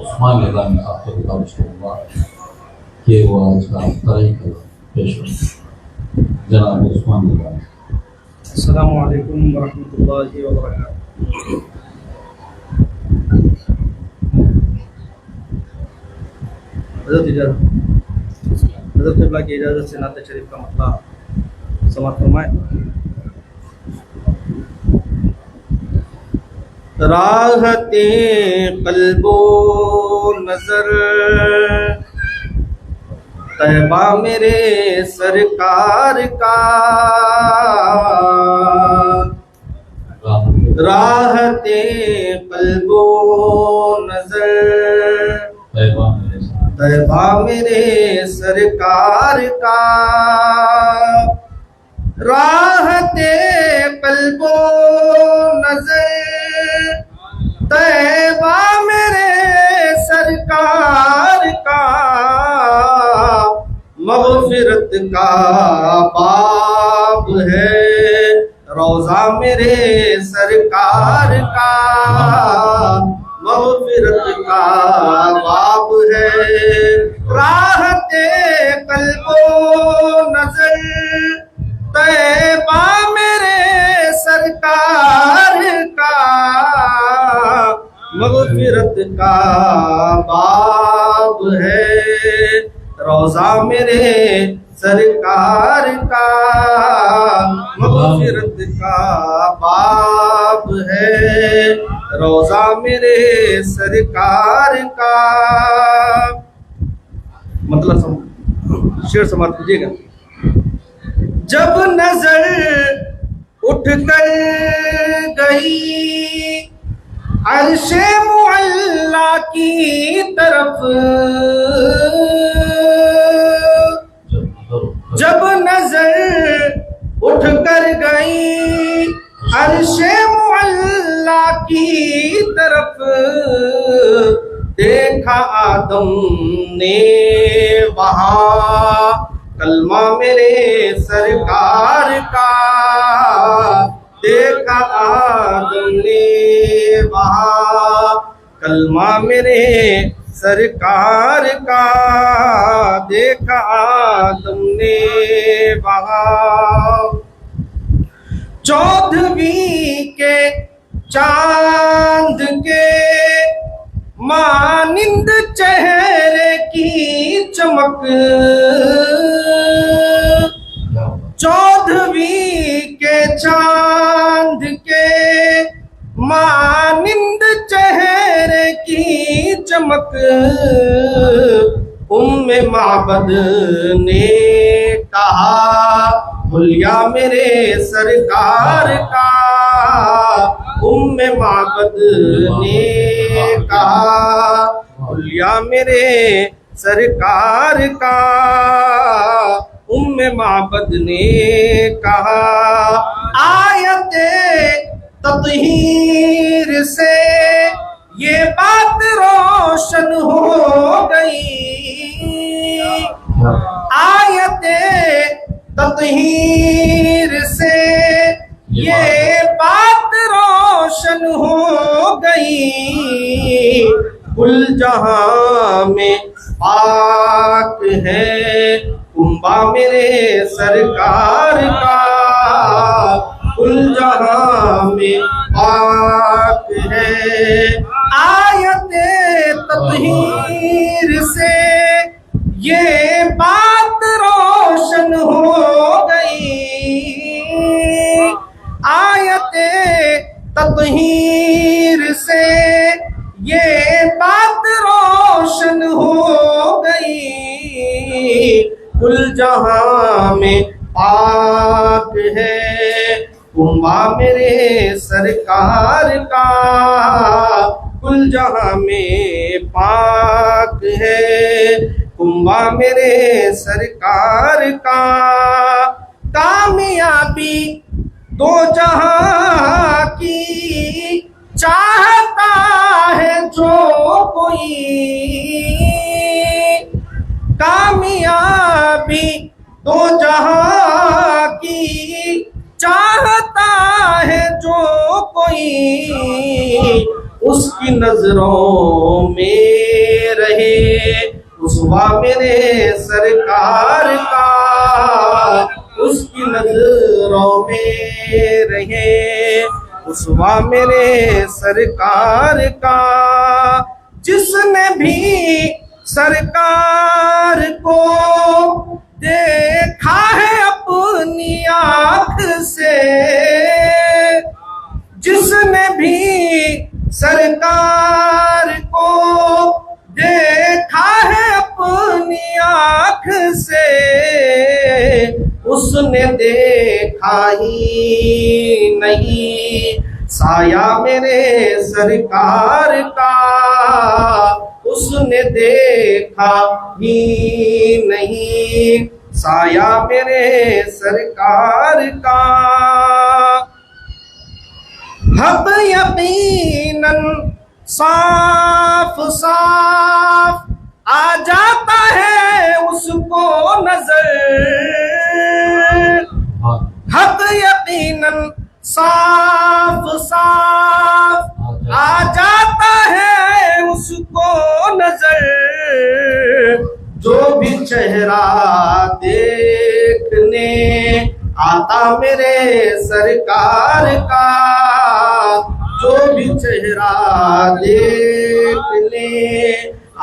उस्मान रज़ा में आपको गुजारिश करूँगा कि वो आज का तरह का पेश करें। जनाब उस्मान रज़ा। अस्सलामु अलैकुम वरहमतुल्लाहि वबरकातुहू। हज़रत क़िबला की इजाज़त से नात शरीफ का मतला समाअत फरमाए। राहते क़ल्बो नज़र तैबा मेरे सरकार का, राहते क़ल्बो नज़र तैबा मेरे सरकार का, राहते क़ल्बो नज़र तैबा मेरे सरकार का, मग़फ़िरत का बाब है रोज़ा मेरे सरकार का, मग़फ़िरत का बाब है। राहते क़ल्बो नज़र तैबा मेरे सरकार का, मग़फ़िरत का बाब है रोज़ा मेरे सरकार का, मग़फ़िरत का बाब है रोज़ा मेरे सरकार का। मतलब शेर समाप्त कीजिएगा। जब नजर उठ कर गई अर्शे मुअल्ला की तरफ, जब नजर उठ कर गई अर्शे मुअल्ला की तरफ, देखा आदम ने वहाँ कलमा मेरे सरकार का, देखा आदम ने वहाँ कलमा मेरे सरकार का, देखा आदम ने वहाँ। चौदहवीं के चांद के मानिंद चेहरे की चमक, चौदहवीं के चांद के मानिंद चेहरे की चमक, उम्मे माबद ने कहा हुलिया मेरे सरकार का, उम्मे माबद ने कहा हुलिया मेरे सरकार का, उम्मे माबद ने कहा आयते तत्हीर से ये बात रोशन हो गई, आयते तत्हीर से ये बात रोशन हो गई। कुल जहां में पाक है कुंबा मेरे सरकार का, कुल जहां में पाक है। आयते तत्हीर से ये बात रोशन हो गई, आयते तत्हीर से ये बात रोशन हो गई। कुल जहां में पाक है कुंबा मेरे सरकार का, कुल जहां में पाक है कुंबा मेरे सरकार का। कामयाबी दो जहां की चाहता है जो कोई, कामयाबी दो जहां की चाहता है जो कोई, उसकी नजरों में रहे उसवा मेरे सरकार का, उसकी नजरों में रहे उसवा मेरे सरकार का। जिसने भी सरकार को देखा है अपनी आँख से, जिसने भी सरकार को देखा है अपनी आँख से, उसने देखा ही नहीं साया मेरे सरकार का, उसने देखा ही नहीं साया मेरे सरकार का। हक यकीनन साफ साफ आ जाता है उसको नजर, हक यकीनन साफ साफ आ जाता है उसको नजर। जो भी चेहरा देखने आता मेरे सरकार का, जो भी चेहरा देखने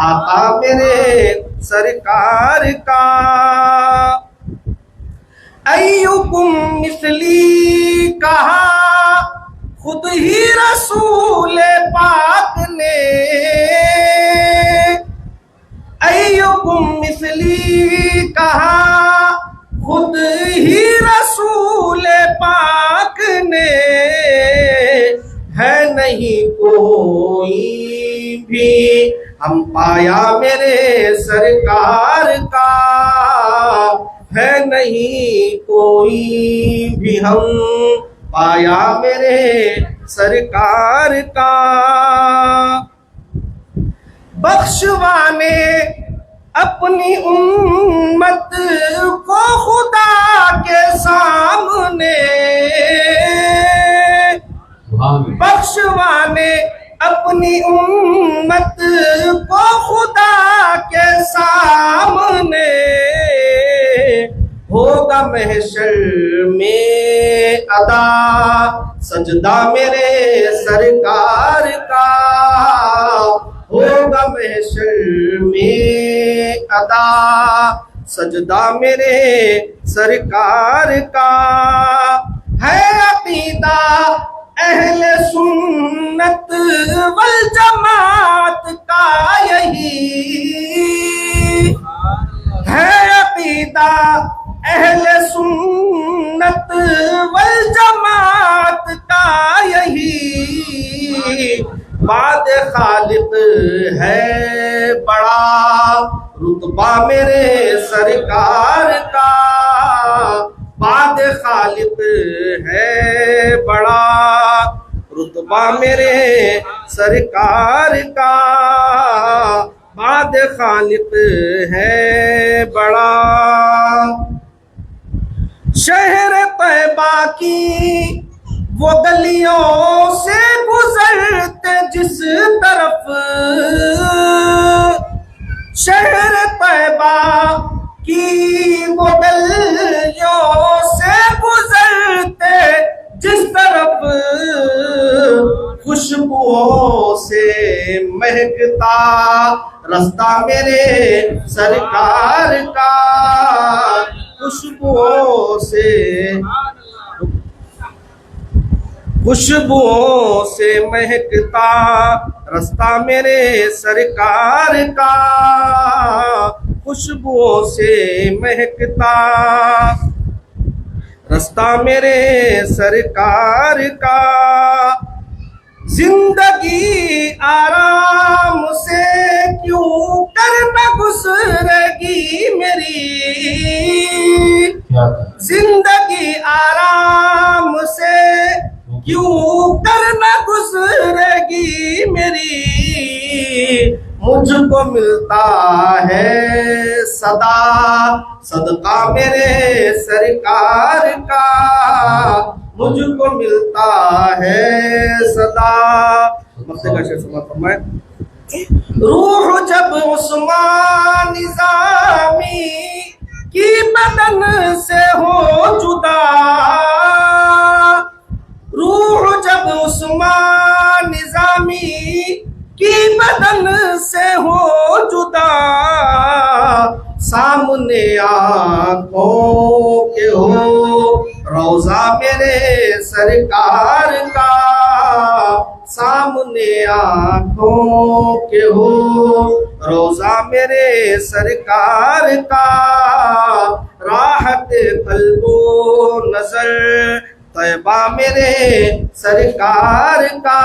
आता मेरे सरकार का। अय्युकुम मिसली कहा खुद ही रसूल पाक ने, अय्युकुम मिसली कहा खुद ही रसूल पाक ने। है नहीं कोई भी हम पाया मेरे सरकार का, है नहीं कोई भी हम पाया मेरे सरकार का। बख्शवाने अपनी उम्मत को खुदा के सामने, बख्शवाने अपनी उम्मत को खुदा के सामने। होगा महशर में अदा सजदा मेरे सरकार का, होगा महशर में अदा सजदा मेरे सरकार का। है अकीदा अहले सुन्नत वल जमात का यही, है अकीदा अहले सुन्नत वल जमात का यही। बाद खालिक है बड़ा रुतबा मेरे सरकार का, बाद खालिक है बड़ा रुतबा मेरे सरकार का, बाद खालिक है बड़ा। शहर तैबा की वो गलियों से गुजरते जिस तरफ, शहर तैबा की वो गलियों से गुजरते जिस तरफ, खुशबुओं से महकता रास्ता मेरे सरकार का, खुशबुओं से महकता रास्ता मेरे सरकार का, खुशबुओं से महकता रास्ता मेरे सरकार का। जिंदगी आराम से क्यों करना गुजरेगी मेरी, जिंदगी आराम से क्यों करना गुजरेगी मेरी। मुझको मिलता है सदा सदका मेरे सरकार का, मुझको मिलता है सदा मक्ते का शेर समाप्त फरमाए। रूह जब उस्मान निज़ामी की बदन से हो जुदा, रूह जब उस्मान निज़ामी की बदन से हो जुदा, सामने आंखों के हो रोजा मेरे सरकार का, सामने आंखों के हो रोजा मेरे सरकार का, राहत कल्बो नजर तैबा मेरे सरकार का,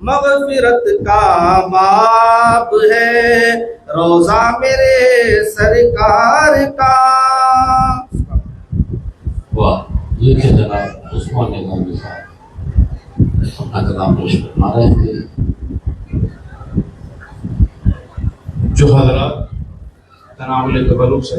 मग़फ़िरत का बाब है रोजा मेरे सरकार का। वाह, ये थे जनाब उस्मान निज़ामी साहब अपना कलाम पेश फरमा रहे थे। जो हज़रात तनावुल तबरुक से